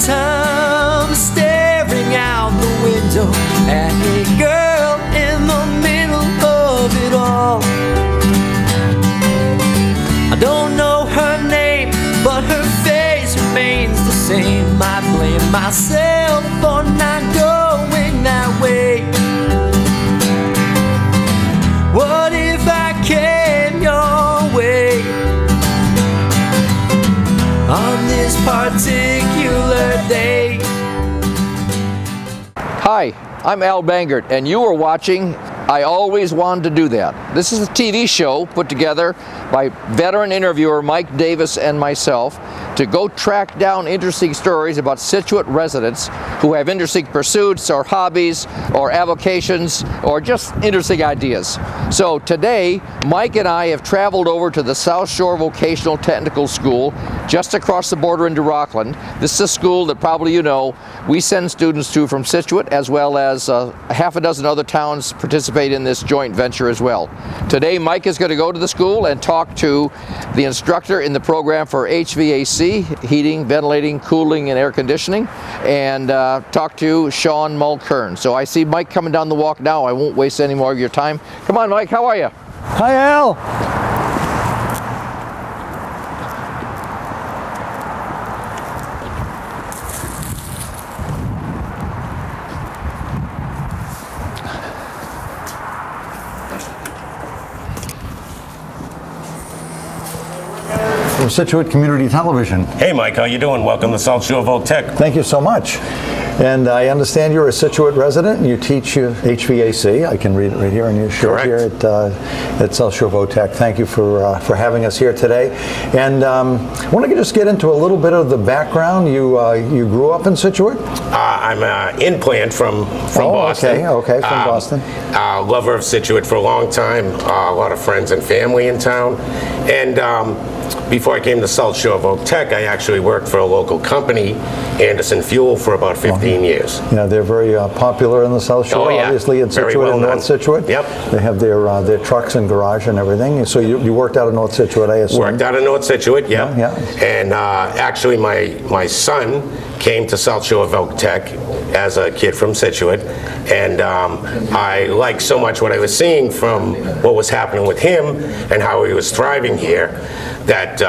time staring out the window at a girl in the middle of it all. I don't know her name, but her face remains the same. I blame myself for not going that way. What if I came your way on this particular day? Hi, I'm Al Bangert, and you are watching I Always Wanted to Do That. This is a TV show put together by veteran interviewer Mike Davis and myself to go track down interesting stories about Scituate residents who have interesting pursuits or hobbies or avocations or just interesting ideas. So today, Mike and I have traveled over to the South Shore Vocational Technical School just across the border into Rockland. This is a school that probably you know we send students to from Scituate, as well as half a dozen other towns participate in this joint venture as well. Today Mike is going to go to the school and talk to the instructor in the program for HVAC, heating, ventilating, cooling, and air conditioning, and talk to Sean Mulkern. So I see Mike coming down the walk now. I won't waste any more of your time. Come on, Mike, how are you? Hi, Al. From Scituate Community Television. Hey Mike, how you doing? Welcome to South Shore Voc Tech. Thank you so much. And I understand you're a Scituate resident and you teach HVAC. I can read it right here on your shirt here at South Shore Voc Tech. Thank you for having us here today. And I want to just get into a little bit of the background. You grew up in Scituate? I'm an in-plant from Boston. Okay, from Boston. Lover of Scituate for a long time. A lot of friends and family in town. And before I came to South Shore Voc Tech, I actually worked for a local company, Anderson Fuel, for about 15 years. Yeah, they're very popular in the South Shore, obviously in Scituate and North Scituate. Yep. They have their trucks and garage and everything. So you worked out of North Scituate, I assume? Worked out of North Scituate, yeah. And actually my son came to South Shore Voc Tech as a kid from Scituate, and I liked so much what I was seeing from what was happening with him and how he was thriving here, that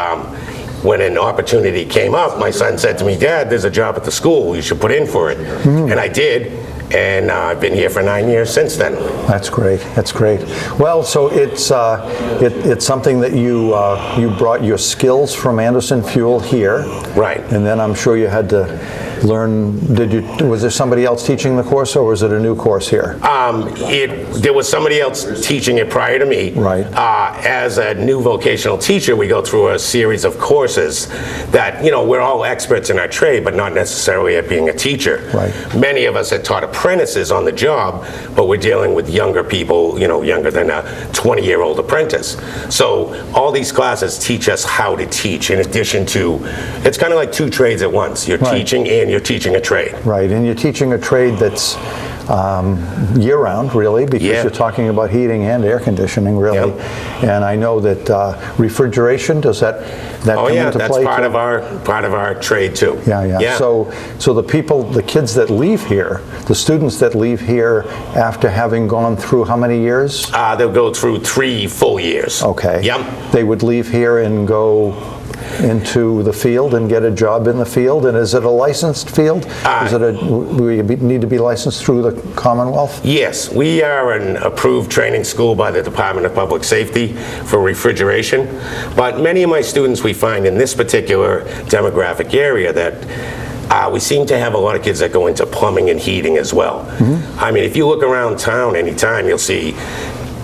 when an opportunity came up, my son said to me, "Dad, there's a job at the school, you should put in for it." And I did, and I've been here for 9 years since then. That's great. That's great. Well, so it's something that you brought your skills from Anderson Fuel here, right? And then I'm sure you had to learn. Was there somebody else teaching the course, or was it a new course here? There was somebody else teaching it prior to me. Right. As a new vocational teacher, we go through a series of courses that, we're all experts in our trade, but not necessarily at being a teacher. Right. Many of us had taught apprentices on the job, but we're dealing with younger people, younger than a 20-year-old apprentice. So all these classes teach us how to teach, in addition to, it's kind of like two trades at once. You're teaching and you're teaching a trade. Right, and you're teaching a trade that's year-round, really, because you're talking about heating and air conditioning, really. Yep. And I know that refrigeration, does that come into that's play? part of our trade too. Yeah. So the kids that leave here, the students that leave here after having gone through how many years? They'll go through 3 full years. Okay. Yep. They would leave here and go into the field and get a job in the field. And is it a licensed field? Do you need to be licensed through the Commonwealth? Yes, we are an approved training school by the Department of Public Safety for refrigeration. But many of my students, we find in this particular demographic area that we seem to have a lot of kids that go into plumbing and heating as well. I mean, if you look around town anytime, you'll see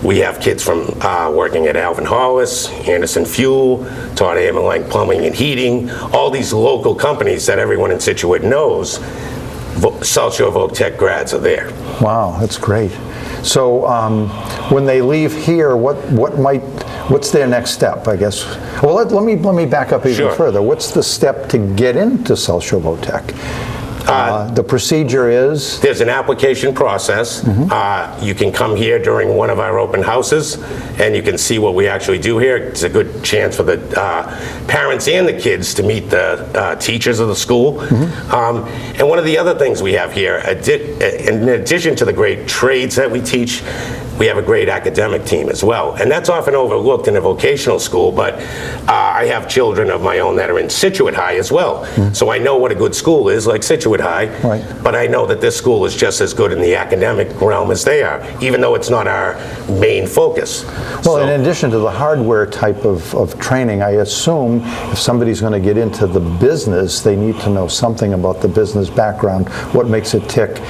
we have kids from working at Alvin Hollis, Anderson Fuel, Todd Ammerlang Plumbing and Heating, all these local companies that everyone in Scituate knows. South Shore Voc Tech grads are there. Wow, that's great. So when they leave here, what's their next step, I guess? Well, let me back up even further. What's the step to get into South Shore Voc Tech? The procedure is? There's an application process. You can come here during one of our open houses, and you can see what we actually do here. It's a good chance for the parents and the kids to meet the teachers of the school. And one of the other things we have here, in addition to the great trades that we teach, we have a great academic team as well. And that's often overlooked in a vocational school, but I have children of my own that are in Scituate High as well. So I know what a good school is, like Scituate High, but I know that this school is just as good in the academic realm as they are, even though it's not our main focus. Well, in addition to the hardware type of training, I assume if somebody's going to get into the business, they need to know something about the business background, what makes it tick,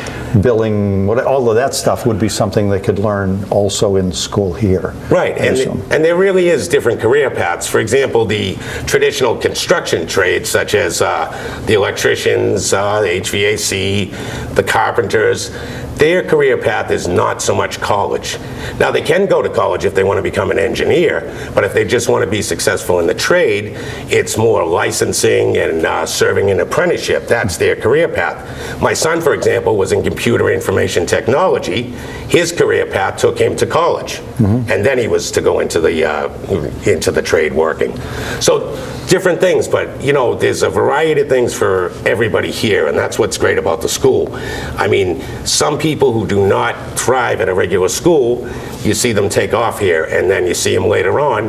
billing, all of that stuff would be something they could learn also in school here. Right, and there really is different career paths. For example, the traditional construction trades, such as the electricians, the HVAC, the carpenters, their career path is not so much college. Now, they can go to college if they want to become an engineer, but if they just want to be successful in the trade, it's more licensing and serving an apprenticeship. That's their career path. My son, for example, was in computer information technology. His career path took him to college, and then he was to go into the trade working. So different things, but you know, there's a variety of things for everybody here, and that's what's great about the school. I mean, some people who do not thrive at a regular school, you see them take off here, and then you see them later on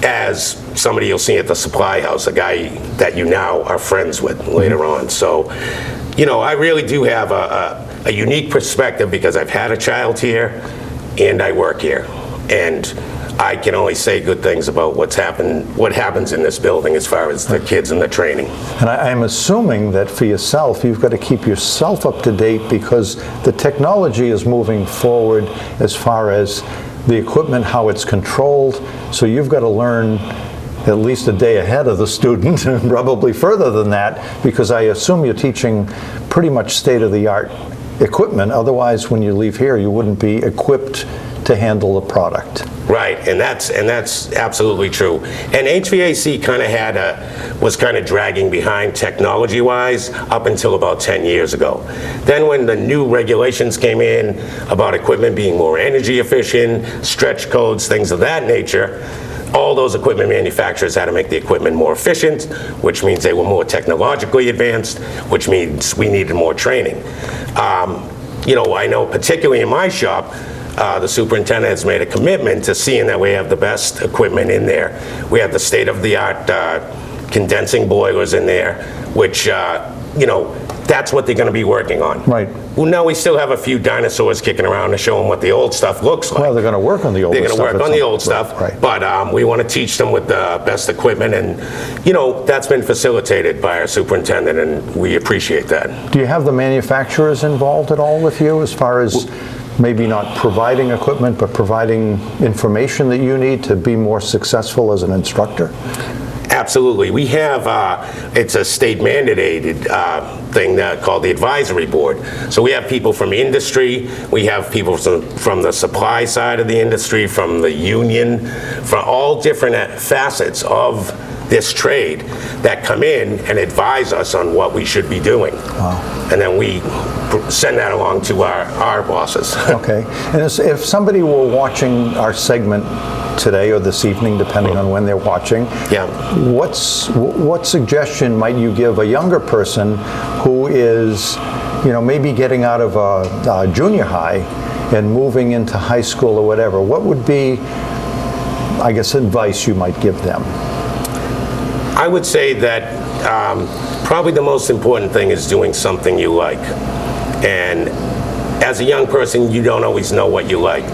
as somebody you'll see at the supply house, a guy that you now are friends with later on. So, you know, I really do have a unique perspective because I've had a child here and I work here, and I can only say good things about what happens in this building as far as the kids and the training. And I'm assuming that for yourself, you've got to keep yourself up to date because the technology is moving forward as far as the equipment, how it's controlled. So you've got to learn at least a day ahead of the student, and probably further than that, because I assume you're teaching pretty much state-of-the-art equipment. Otherwise, when you leave here, you wouldn't be equipped to handle the product. Right, and that's absolutely true. And HVAC was kind of dragging behind technology-wise up until about 10 years ago. Then when the new regulations came in about equipment being more energy efficient, stretch codes, things of that nature, all those equipment manufacturers had to make the equipment more efficient, which means they were more technologically advanced, which means we needed more training. You know, I know particularly in my shop, the superintendent has made a commitment to seeing that we have the best equipment in there. We have the state-of-the-art condensing boilers in there, which, you know, that's what they're going to be working on. Right. Well, now we still have a few dinosaurs kicking around to show them what the old stuff looks like. Well, they're going to work on the old stuff. They're going to work on the old stuff, right. But we want to teach them with the best equipment, and, you know, that's been facilitated by our superintendent, and we appreciate that. Do you have the manufacturers involved at all with you as far as maybe not providing equipment, but providing information that you need to be more successful as an instructor? Absolutely. We have, it's a state mandated thing called the advisory board. So we have people from industry, we have people from the supply side of the industry, from the union, from all different facets of this trade that come in and advise us on what we should be doing. Wow. And then we send that along to our bosses. Okay. And if somebody were watching our segment today or this evening, depending on when they're watching, what suggestion might you give a younger person who is, you know, maybe getting out of a junior high and moving into high school or whatever? What would be, I guess, advice you might give them? I would say that probably the most important thing is doing something you like. And as a young person, you don't always know what you like.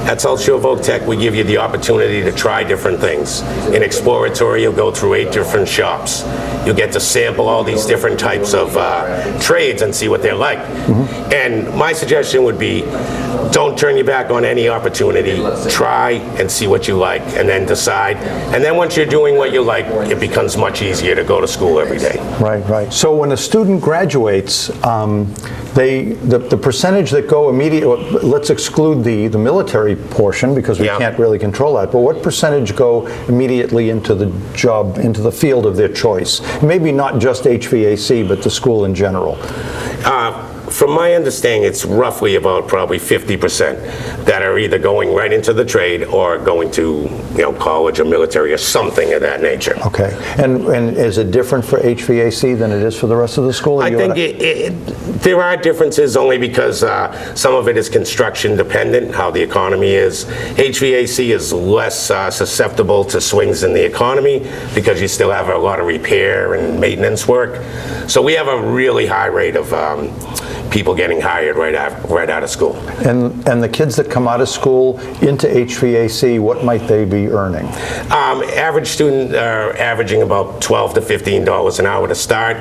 At South Shore Voc-Tech, we give you the opportunity to try different things. In exploratory, you'll go through 8 different shops. You'll get to sample all these different types of trades and see what they're like. And my suggestion would be, don't turn your back on any opportunity. Try and see what you like, and then decide. And then once you're doing what you like, it becomes much easier to go to school every day. Right, right. So when a student graduates, the percentage that go immediately, let's exclude the military portion because we can't really control that, but what percentage go immediately into the job, into the field of their choice? maybe not just HVAC, but the school in general? From my understanding, it's roughly about probably 50% that are either going right into the trade or going to, college or military or something of that nature. Okay. And is it different for HVAC than it is for the rest of the school? I think there are differences only because some of it is construction dependent, how the economy is. HVAC is less susceptible to swings in the economy because you still have a lot of repair and maintenance work. So we have a really high rate of people getting hired right out of school. And the kids that come out of school into HVAC, what might they be earning? Average student are averaging about $12 to $15 an hour to start.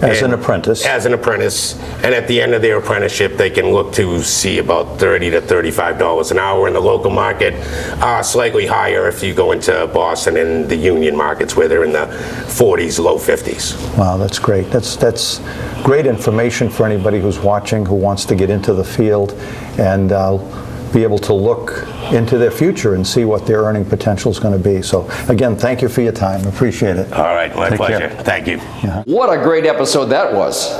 As an apprentice? As an apprentice. And at the end of their apprenticeship, they can look to see about $30 to $35 an hour in the local market. Slightly higher if you go into Boston and the union markets where they're in the 40s, low 50s. Wow, that's great. That's great information for anybody who's watching, who wants to get into the field and be able to look into their future and see what their earning potential is going to be. So again, thank you for your time. Appreciate it. All right, my pleasure. Care. Thank you. Yeah. What a great episode that was.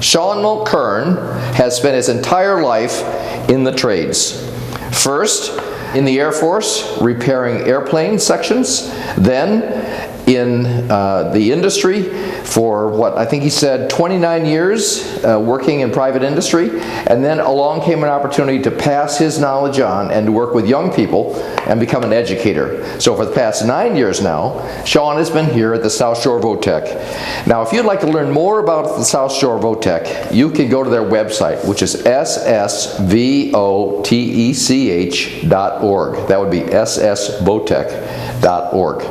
Sean Mulkern has spent his entire life in the trades. First, in the Air Force, repairing airplane sections, then in the industry for what I think he said 29 years working in private industry, and then along came an opportunity to pass his knowledge on and to work with young people and become an educator. So for the past 9 years now, Sean has been here at the South Shore Votech. Now if you'd like to learn more about the South Shore Votech, you can go to their website, which is ssvotech.org. That would be ssvotech.org.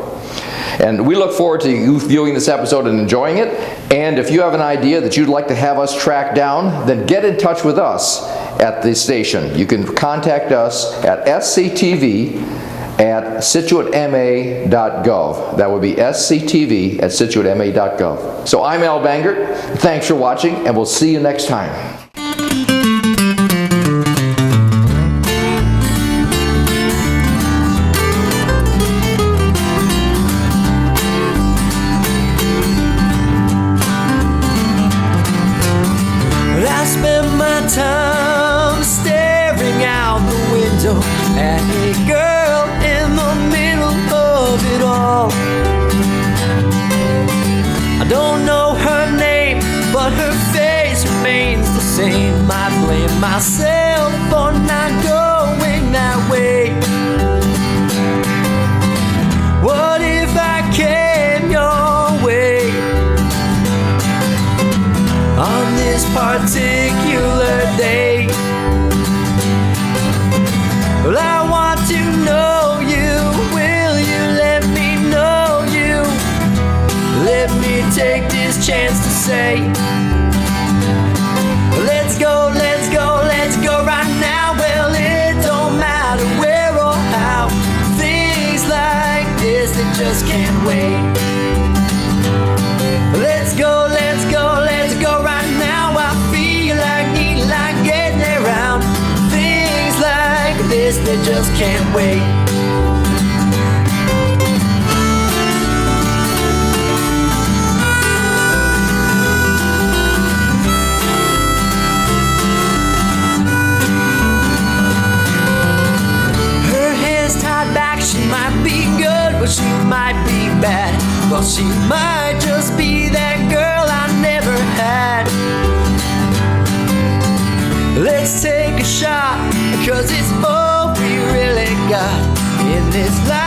And we look forward to you viewing this episode and enjoying it. And if you have an idea that you'd like to have us track down, then get in touch with us at the station. You can contact us at sctv@scituatema.gov. That would be sctv@scituatema.gov. So I'm Al Bangert. Thanks for watching, and we'll see you next time. Time staring out the window at a girl in the middle of it all. I don't know her name, but her face remains the same. I blame myself for not going that way. What if I came your way on this particular day? Well, I want to know you. Will you let me know you? Let me take this chance to say, let's go, let's go, let's go right now. Well, it don't matter where or how. Things like this, they just can't wait. Let's go, let's go, let's go right now. I feel like need like getting around. Things like this, they just can't wait. Her hair's tied back, she might be good, but she might be bad. Well, she might just be that girl I never had. Let's take a shot, 'cause it's all we really got in this life.